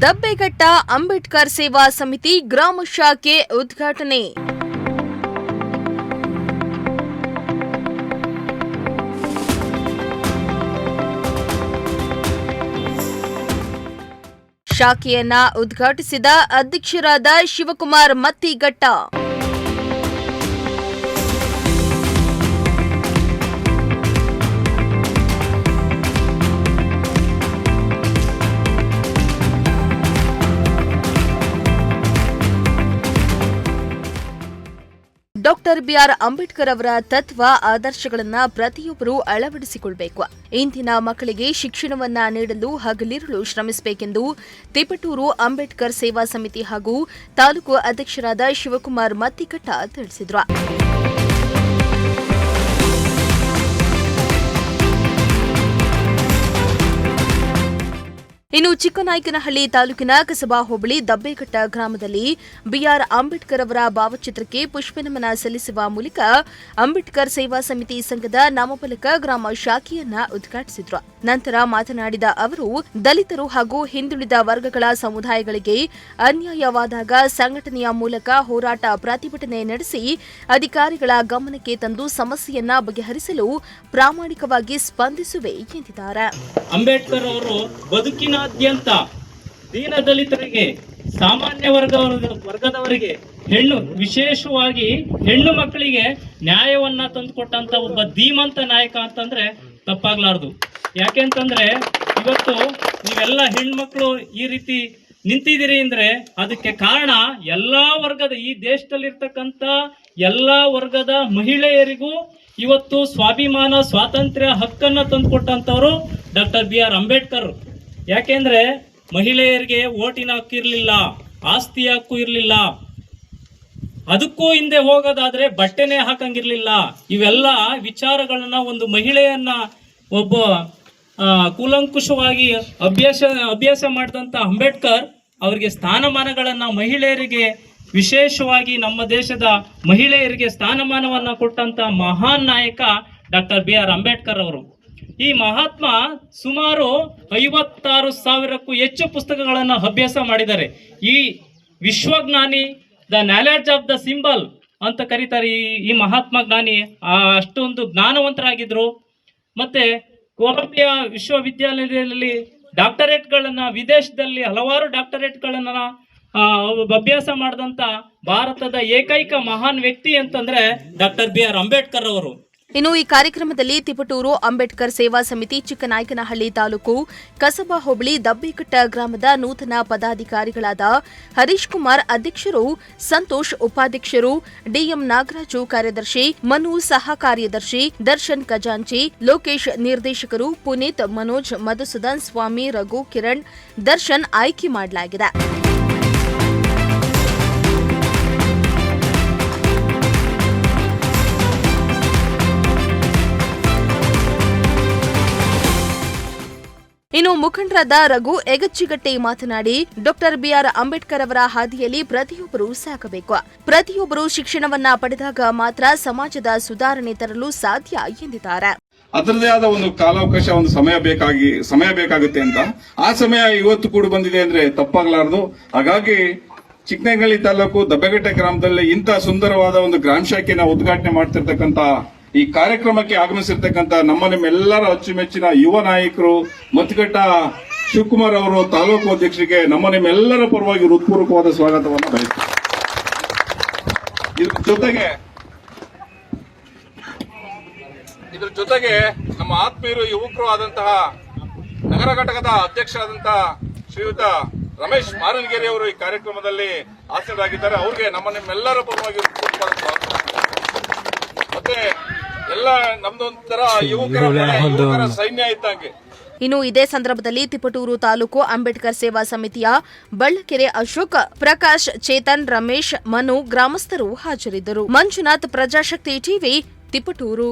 ದಬ್ಬೆಘಟ್ಟ ಅಂಬೇಡ್ಕರ್ ಸೇವಾ ಸಮಿತಿ ಗ್ರಾಮ ಶಾಖೆ ಉದ್ಘಾಟನೆ. ಶಾಖೆಯನ್ನ ಉದ್ಘಾಟಿಸಿದ ಅಧ್ಯಕ್ಷರಾದ ಶಿವಕುಮಾರ್ ಮತ್ತಿಘಟ್ಟ. ಡಾಕ್ಟರ್ ಬಿಆರ್ ಅಂಬೇಡ್ಕರ್ ಅವರ ತತ್ವ ಆದರ್ಶಗಳನ್ನು ಪ್ರತಿಯೊಬ್ಬರೂ ಅಳವಡಿಸಿಕೊಳ್ಳಬೇಕು. ಇಂದಿನ ಮಕ್ಕಳಿಗೆ ಶಿಕ್ಷಣವನ್ನ ನೀಡಲು ಹಗಲಿರುಳು ಶ್ರಮಿಸಬೇಕೆಂದು ತಿಪಟೂರು ಅಂಬೇಡ್ಕರ್ ಸೇವಾ ಸಮಿತಿ ಹಾಗೂ ತಾಲೂಕು ಅಧ್ಯಕ್ಷರಾದ ಶಿವಕುಮಾರ್ ಮತ್ತಿಘಟ್ಟ ತಿಳಿಸಿದರು. ಇನ್ನು ಚಿಕ್ಕನಾಯಕನಹಳ್ಳಿ ತಾಲೂಕಿನ ಕಸಬಾ ಹೋಬಳಿ ದಬ್ಬೆಘಟ್ಟ ಗ್ರಾಮದಲ್ಲಿ ಬಿಆರ್ ಅಂಬೇಡ್ಕರ್ ಅವರ ಭಾವಚಿತ್ರಕ್ಕೆ ಪುಷ್ಪನಮನ ಸಲ್ಲಿಸುವ ಮೂಲಕ ಅಂಬೇಡ್ಕರ್ ಸೇವಾ ಸಮಿತಿ ಸಂಘದ ನಾಮಫಲಕ ಗ್ರಾಮ ಶಾಖೆಯನ್ನ ಉದ್ಘಾಟಿಸಿದರು. ನಂತರ ಮಾತನಾಡಿದ ಅವರು, ದಲಿತರು ಹಾಗೂ ಹಿಂದುಳಿದ ವರ್ಗಗಳ ಸಮುದಾಯಗಳಿಗೆ ಅನ್ಯಾಯವಾದಾಗ ಸಂಘಟನೆಯ ಮೂಲಕ ಹೋರಾಟ ಪ್ರತಿಭಟನೆ ನಡೆಸಿ ಅಧಿಕಾರಿಗಳ ಗಮನಕ್ಕೆ ತಂದು ಸಮಸ್ಯೆಯನ್ನ ಬಗೆಹರಿಸಲು ಪ್ರಾಮಾಣಿಕವಾಗಿ ಸ್ಪಂದಿಸುವೆ ಎಂದಿದ್ದಾರೆ. ಅಂಬೇಡ್ಕರ್ ಅವರು ಬದುಕಿನಾದ್ಯಂತ ದೀನ ದಲಿತರಿಗೆ, ಸಾಮಾನ್ಯ ವರ್ಗದವರಿಗೆ, ವಿಶೇಷವಾಗಿ ಹೆಣ್ಣು ಮಕ್ಕಳಿಗೆ ನ್ಯಾಯವನ್ನ ತಂದುಕೊಟ್ಟಂತ ಒಬ್ಬ ಧೀಮಂತ ನಾಯಕ ಅಂತಂದ್ರೆ ತಪ್ಪಾಗ್ಲಾರ್ದು. ಯಾಕೆಂತಂದ್ರೆ ಇವತ್ತು ನೀವೆಲ್ಲ ಹೆಣ್ಮಕ್ಳು ಈ ರೀತಿ ನಿಂತಿದ್ದೀರಿ ಅಂದ್ರೆ ಅದಕ್ಕೆ ಕಾರಣ ಎಲ್ಲಾ ವರ್ಗದ, ಈ ದೇಶದಲ್ಲಿರ್ತಕ್ಕಂಥ ಎಲ್ಲಾ ವರ್ಗದ ಮಹಿಳೆಯರಿಗೂ ಇವತ್ತು ಸ್ವಾಭಿಮಾನ, ಸ್ವಾತಂತ್ರ್ಯ ಹಕ್ಕನ್ನ ತಂದುಕೊಟ್ಟಂತವರು ಡಾಕ್ಟರ್ ಬಿಆರ್ ಅಂಬೇಡ್ಕರ್. ಯಾಕೆಂದ್ರೆ ಮಹಿಳೆಯರಿಗೆ ಓಟಿನ ಹಕ್ಕು ಇರಲಿಲ್ಲ, ಆಸ್ತಿ ಹಕ್ಕು ಇರಲಿಲ್ಲ, ಅದಕ್ಕೂ ಹಿಂದೆ ಹೋಗೋದಾದ್ರೆ ಬಟ್ಟೆನೇ ಹಾಕಂಗಿರ್ಲಿಲ್ಲ. ಇವೆಲ್ಲ ವಿಚಾರಗಳನ್ನ ಒಂದು ಮಹಿಳೆಯನ್ನ ಒಬ್ಬ ಕೂಲಂಕುಷವಾಗಿ ಅಭ್ಯಾಸ ಮಾಡಿದಂತ ಅಂಬೇಡ್ಕರ್ ಅವರಿಗೆ ಸ್ಥಾನಮಾನಗಳನ್ನ, ಮಹಿಳೆಯರಿಗೆ ವಿಶೇಷವಾಗಿ ನಮ್ಮ ದೇಶದ ಮಹಿಳೆಯರಿಗೆ ಸ್ಥಾನಮಾನವನ್ನ ಕೊಟ್ಟಂತ ಮಹಾನ್ ನಾಯಕ ಡಾಕ್ಟರ್ ಬಿಆರ್ ಅಂಬೇಡ್ಕರ್ ಅವರು. ಈ ಮಹಾತ್ಮ ಸುಮಾರು 56,000ಕ್ಕೂ ಹೆಚ್ಚು ಪುಸ್ತಕಗಳನ್ನು ಅಭ್ಯಾಸ ಮಾಡಿದ್ದಾರೆ. ಈ ವಿಶ್ವಜ್ಞಾನಿ, the knowledge of the symbol ಅಂತ ಕರೀತಾರೆ ಈ ಮಹಾತ್ಮ ಜ್ಞಾನಿ. ಅಷ್ಟೊಂದು ಜ್ಞಾನವಂತರಾಗಿದ್ರು. ಮತ್ತೆ ಕೊಲಂಬಿಯಾ ವಿಶ್ವವಿದ್ಯಾಲಯದಲ್ಲಿ ಡಾಕ್ಟರೇಟ್ಗಳನ್ನು, ವಿದೇಶದಲ್ಲಿ ಹಲವಾರು ಡಾಕ್ಟರೇಟ್ಗಳನ್ನು ಅಭ್ಯಾಸ ಮಾಡಿದಂಥ ಭಾರತದ ಏಕೈಕ ಮಹಾನ್ ವ್ಯಕ್ತಿ ಅಂತಂದ್ರೆ ಡಾಕ್ಟರ್ ಬಿಆರ್ ಅಂಬೇಡ್ಕರ್ ಅವರು. ಇನ್ನು ಈ ಕಾರ್ಯಕ್ರಮದಲ್ಲಿ ತಿಪಟೂರು ಅಂಬೇಡ್ಕರ್ ಸೇವಾ ಸಮಿತಿ ಚಿಕ್ಕನಾಯಕನಹಳ್ಳಿ ತಾಲೂಕು ಕಸಬಾ ಹೋಬಳಿ ದಬ್ಬೆಘಟ್ಟ ಗ್ರಾಮದ ನೂತನ ಪದಾಧಿಕಾರಿಗಳಾದ ಹರೀಶ್ ಕುಮಾರ್ ಅಧ್ಯಕ್ಷರು, ಸಂತೋಷ್ ಉಪಾಧ್ಯಕ್ಷರು, ಡಿಎಂ ನಾಗರಾಜು ಕಾರ್ಯದರ್ಶಿ, ಮನು ಸಹ ಕಾರ್ಯದರ್ಶಿ, ದರ್ಶನ್ ಖಜಾಂಚಿ, ಲೋಕೇಶ್ ನಿರ್ದೇಶಕರು, ಪುನೀತ್, ಮನೋಜ್, ಮಧುಸೂದನ್, ಸ್ವಾಮಿ, ರಘು, ಕಿರಣ್, ದರ್ಶನ್ ಆಯ್ಕೆ ಮಾಡಲಾಗಿದೆ. ಇನ್ನು ಮುಖಂಡರಾದ ರಘು ಎಗಚ್ಚಿಗಟ್ಟೆ ಮಾತನಾಡಿ, ಡಾಕ್ಟರ್ ಬಿಆರ್ ಅಂಬೇಡ್ಕರ್ ಅವರ ಹಾದಿಯಲ್ಲಿ ಪ್ರತಿಯೊಬ್ಬರು ಸಾಗಬೇಕು. ಪ್ರತಿಯೊಬ್ಬರು ಶಿಕ್ಷಣವನ್ನ ಪಡೆದಾಗ ಮಾತ್ರ ಸಮಾಜದ ಸುಧಾರಣೆ ತರಲು ಸಾಧ್ಯ ಎಂದಿದ್ದಾರೆ. ಅದರದೇ ಆದ ಒಂದು ಕಾಲಾವಕಾಶ, ಒಂದು ಸಮಯ ಬೇಕಾಗುತ್ತೆ ಅಂತ. ಆ ಸಮಯ ಇವತ್ತು ಕೂಡ ಬಂದಿದೆ ಅಂದ್ರೆ ತಪ್ಪಾಗಲಾರದು. ಹಾಗಾಗಿ ಚಿಕ್ಕನಾಯಕನಹಳ್ಳಿ ತಾಲೂಕು ದಬ್ಬೆಘಟ್ಟ ಗ್ರಾಮದಲ್ಲಿ ಇಂಥ ಸುಂದರವಾದ ಒಂದು ಗ್ರಾಮ ಶಾಖೆನ ಉದ್ಘಾಟನೆ ಮಾಡ್ತಿರ್ತಕ್ಕಂಥ ಈ ಕಾರ್ಯಕ್ರಮಕ್ಕೆ ಆಗಮಿಸಿರ್ತಕ್ಕಂಥ ನಿಮ್ಮೆಲ್ಲರ ಅಚ್ಚುಮೆಚ್ಚಿನ ಯುವ ನಾಯಕರು ಮತ್ತಿಘಟ್ಟ ಶಿವಕುಮಾರ್ ಅವರು, ತಾಲೂಕು ಅಧ್ಯಕ್ಷರಿಗೆ ನಿಮ್ಮೆಲ್ಲರ ಪರವಾಗಿ ಹೃತ್ಪೂರ್ವಕವಾದ ಸ್ವಾಗತವನ್ನು ಬಯಸ್ತೀನಿ. ಇದ್ರ ಜೊತೆಗೆ ನಮ್ಮ ಆತ್ಮೀಯರು, ಯುವಕರು ಆದಂತಹ ನಗರ ಘಟಕದ ಅಧ್ಯಕ್ಷರಾದಂತಹ ಶ್ರೀಯುತ ರಮೇಶ್ ಮಾರನಗೇರಿ ಅವರು ಈ ಕಾರ್ಯಕ್ರಮದಲ್ಲಿ ಆಸೀನರಾಗಿದ್ದಾರೆ. ಅವ್ರಿಗೆ ನಿಮ್ಮೆಲ್ಲರ ಪರವಾಗಿ ಹೃತ್ಪೂರ್ವಕವಾದ ಸ್ವಾಗತ. ಮತ್ತೆ ಎಲ್ಲ ನಮ್ದೊಂಥರ ಯುವಕರ ಸೈನ್ಯ ಇದ್ದಂಗೆ. ಇನ್ನು ಇದೇ ಸಂದರ್ಭದಲ್ಲಿ ತಿಪಟೂರು ತಾಲೂಕು ಅಂಬೇಡ್ಕರ್ ಸೇವಾ ಸಮಿತಿಯ ಬಳ್ಳಕೆರೆ ಅಶೋಕ್, ಪ್ರಕಾಶ್, ಚೇತನ್, ರಮೇಶ್, ಮನು ಗ್ರಾಮಸ್ಥರು ಹಾಜರಿದ್ದರು. ಮಂಜುನಾಥ್, ಪ್ರಜಾಶಕ್ತಿ ಟಿವಿ, ತಿಪಟೂರು.